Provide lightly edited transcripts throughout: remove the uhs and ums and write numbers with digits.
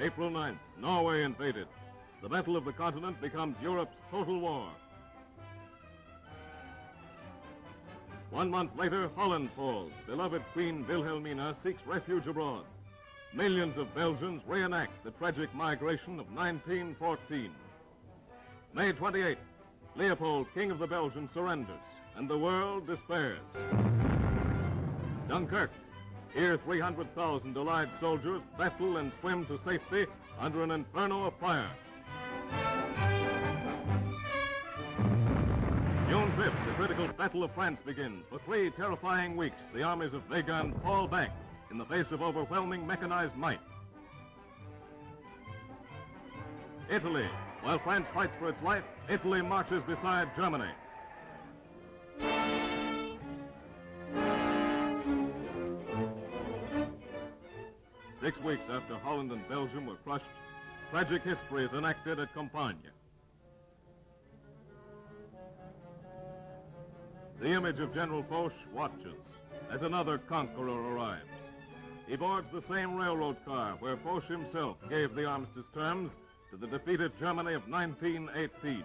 April 9th, Norway invaded. The Battle of the Continent becomes Europe's total war. 1 month later, Holland falls. Beloved Queen Wilhelmina seeks refuge abroad. Millions of Belgians reenact the tragic migration of 1914. May 28th, Leopold, King of the Belgians, surrenders, and the world despairs. Dunkirk. Here, 300,000 Allied soldiers battle and swim to safety under an inferno of fire. June 5th, the critical Battle of France begins. For 3 terrifying weeks, the armies of Weygand fall back in the face of overwhelming mechanized might. Italy. While France fights for its life, Italy marches beside Germany. Six weeks after Holland and Belgium were crushed, tragic history is enacted at Compiègne. The image of General Foch watches as another conqueror arrives. He boards the same railroad car where Foch himself gave the armistice terms to the defeated Germany of 1918.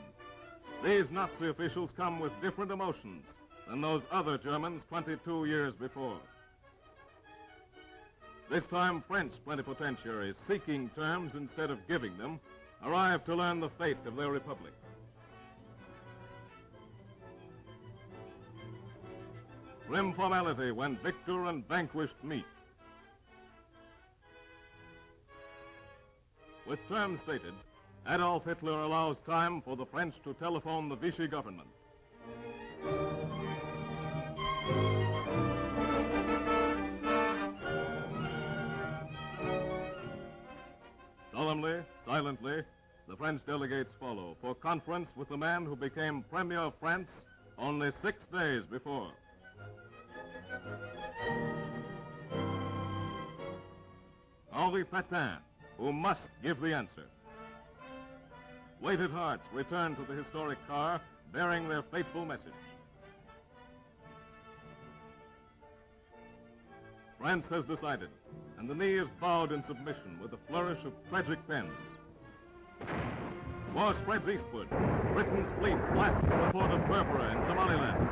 These Nazi officials come with different emotions than those other Germans 22 years before. This time, French plenipotentiaries, seeking terms instead of giving them, arrive to learn the fate of their republic. Grim formality when victor and vanquished meet. With terms stated, Adolf Hitler allows time for the French to telephone the Vichy government. Solemnly, silently, the French delegates follow for conference with the man who became Premier of France only 6 days before. Henri Pétain, who must give the answer. Weighted hearts return to the historic car, bearing their fateful message. France has decided, and the knee is bowed in submission with a flourish of tragic pens. War spreads eastward. Britain's fleet blasts the port of Berbera in Somaliland.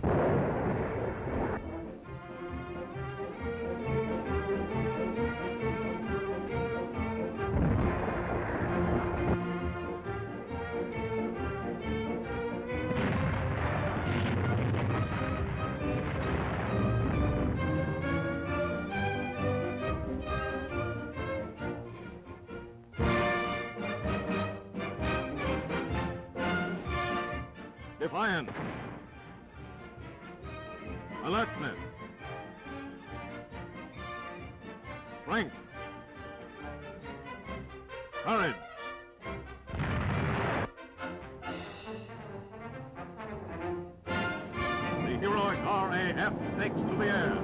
Defiance, alertness, strength, courage. The heroic RAF takes to the air.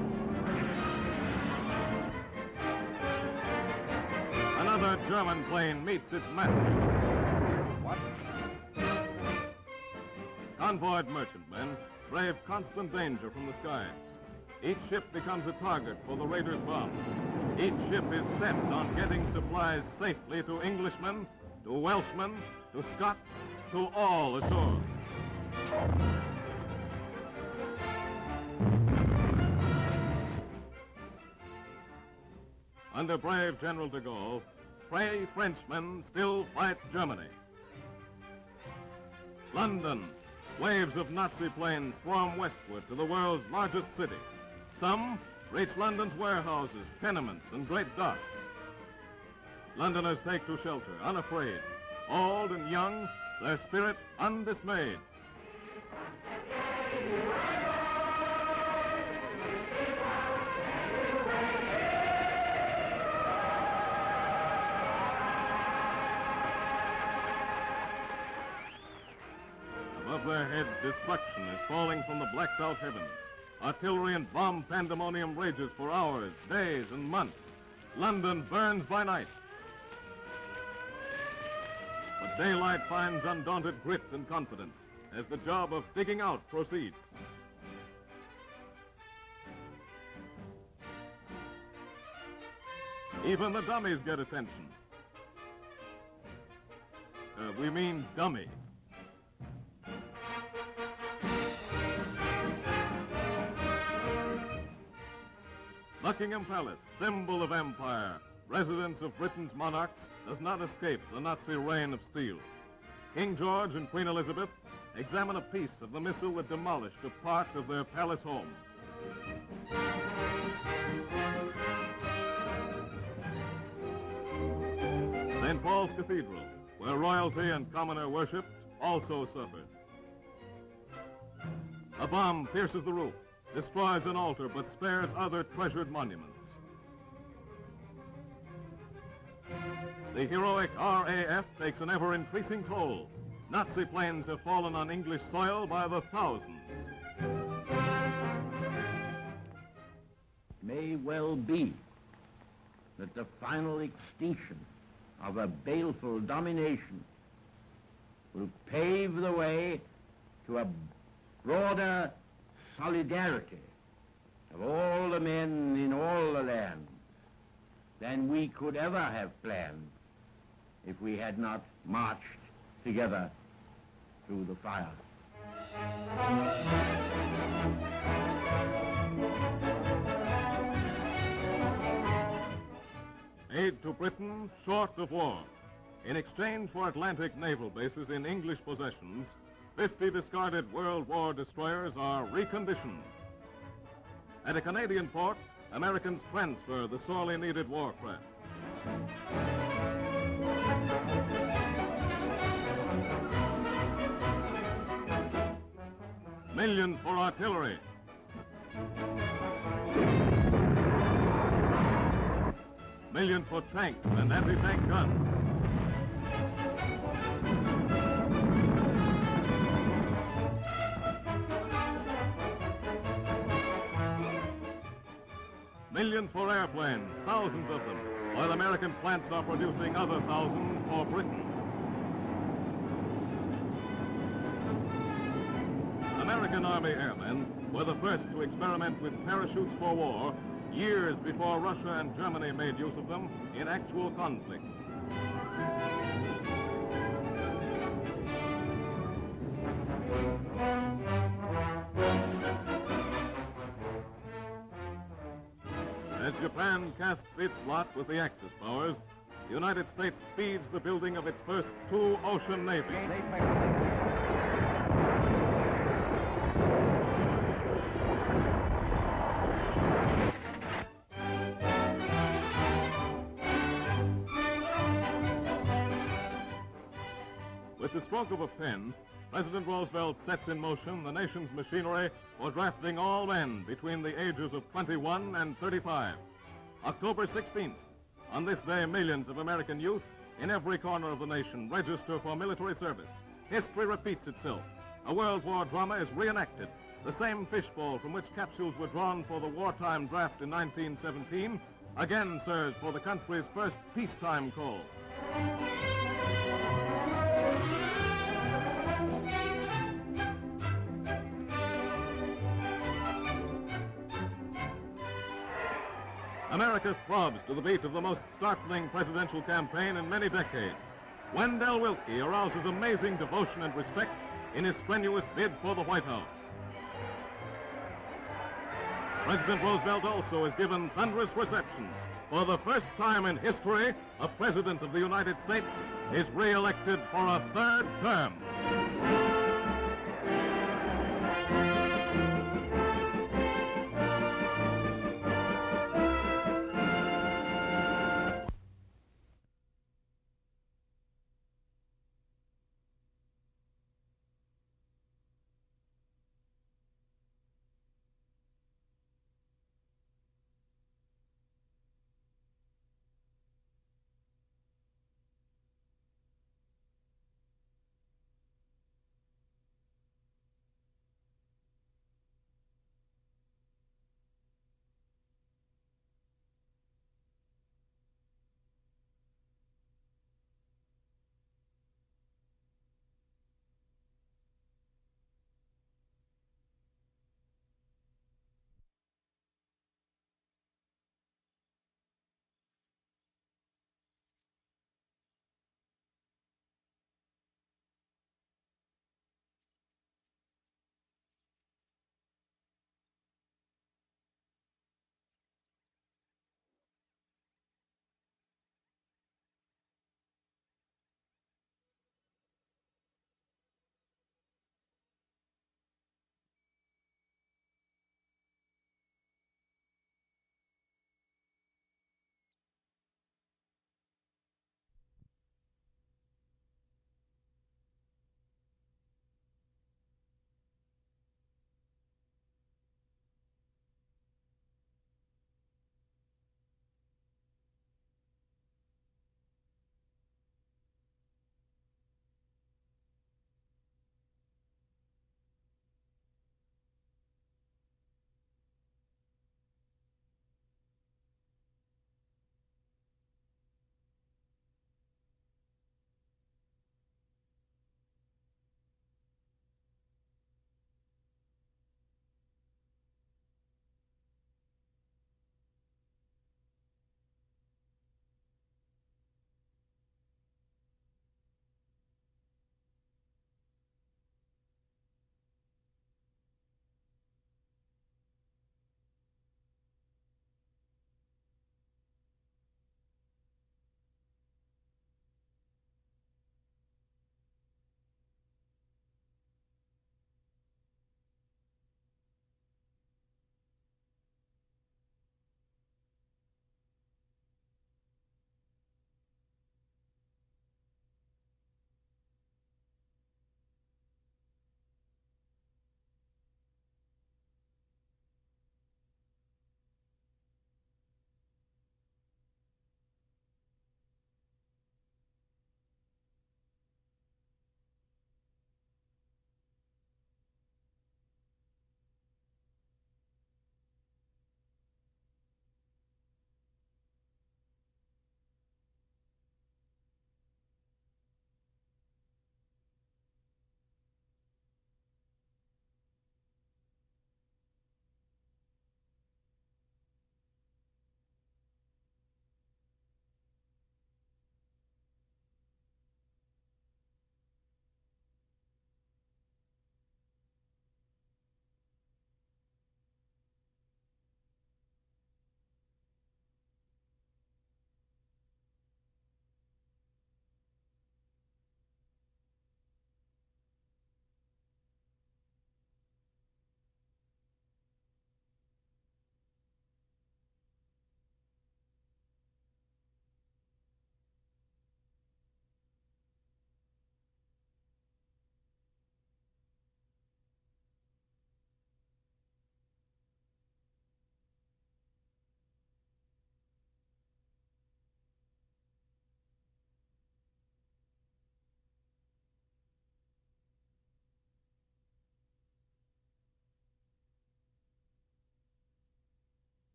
Another German plane meets its master. Convoyed merchantmen brave constant danger from the skies. Each ship becomes a target for the raiders' bomb. Each ship is set on getting supplies safely to Englishmen, to Welshmen, to Scots, to all ashore. Under brave General de Gaulle, brave Frenchmen still fight Germany. London. Waves of Nazi planes swarm westward to the world's largest city. Some reach London's warehouses, tenements, and great docks. Londoners take to shelter, unafraid. Old and young, their spirit undismayed. Above their heads, destruction is falling from the blacked-out heavens. Artillery and bomb pandemonium rages for hours, days, and months. London burns by night. But daylight finds undaunted grit and confidence as the job of digging out proceeds. Even the dummies get attention. we mean dummy. Buckingham Palace, symbol of empire, residence of Britain's monarchs, does not escape the Nazi reign of steel. King George and Queen Elizabeth examine a piece of the missile that demolished a part of their palace home. St. Paul's Cathedral, where royalty and commoner worshipped, also suffered. A bomb pierces the roof, destroys an altar, but spares other treasured monuments. The heroic RAF takes an ever-increasing toll. Nazi planes have fallen on English soil by the thousands. May well be that the final extinction of a baleful domination will pave the way to a broader solidarity of all the men in all the lands than we could ever have planned if we had not marched together through the fire. Aid to Britain short of war. In exchange for Atlantic naval bases in English possessions, 50 discarded World War destroyers are reconditioned. At a Canadian port, Americans transfer the sorely needed warcraft. Millions for artillery. Millions for tanks and anti-tank guns. Millions for airplanes, thousands of them, while American plants are producing other thousands for Britain. American Army airmen were the first to experiment with parachutes for war years before Russia and Germany made use of them in actual conflict. As Japan casts its lot with the Axis powers, the United States speeds the building of its first two-ocean navy. With the stroke of a pen, President Roosevelt sets in motion the nation's machinery for drafting all men between the ages of 21 and 35. October 16th. On this day, millions of American youth in every corner of the nation register for military service. History repeats itself. A World War drama is reenacted. The same fishbowl from which capsules were drawn for the wartime draft in 1917 again serves for the country's first peacetime call. America throbs to the beat of the most startling presidential campaign in many decades. Wendell Willkie arouses amazing devotion and respect in his strenuous bid for the White House. President Roosevelt also is given thunderous receptions. For the first time in history, a president of the United States is re-elected for a third term.